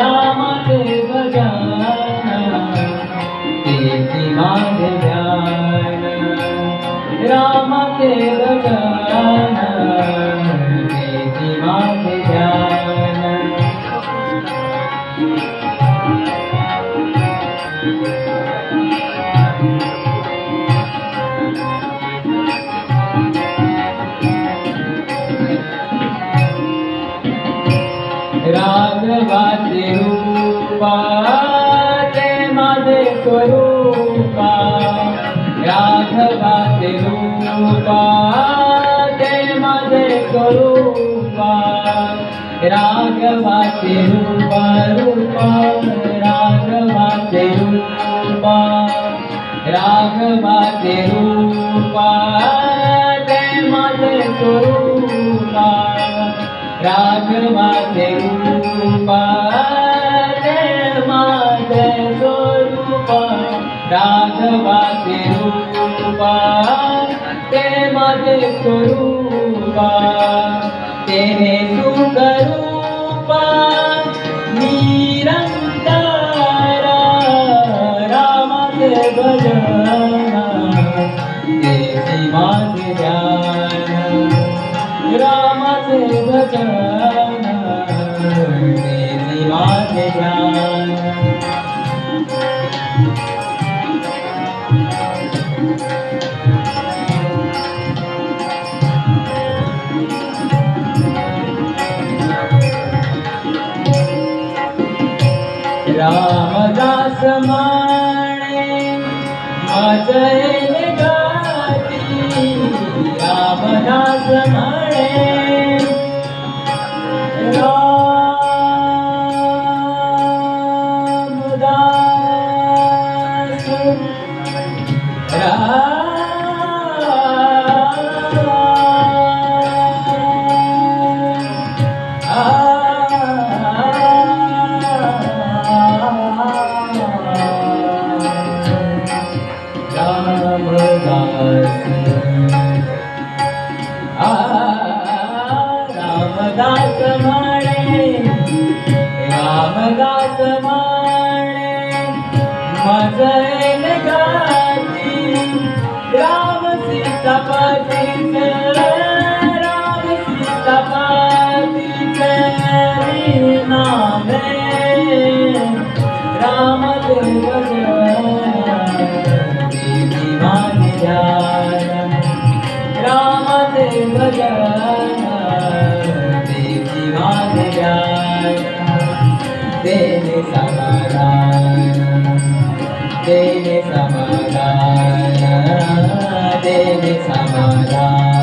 रामाचे भजन तेची माझे ध्यान रामाचे भजन तेची माझे ध्यान राघवाचे रूपा ते माझे स्वरूपा राघवाचे रूपा ते माझे स्वरूपा राघवाचे रूपा रूपा राघवाचे रूपा राघवाचे रूपा ते माझे स्वरूपा राघवाचे रूपा ते माझे स्वरूपा राघवाचे रूपा ते माझे स्वरूपा तेने सुख रूपा निरंतर रामाचे भजन तेची माझे ध्यान रामाचे भजन तेची माझे ध्यान रामदास माणे मजले गाती रामदास माणे रामदास रामदास माणे रामदास माणे मजल गाती राम सीतापती राम सीतापती नामे रामदेव तेची माझे ध्यान रामदेव भजन तेची माझे ध्यान देने समाधान देने समाधान देने समाधान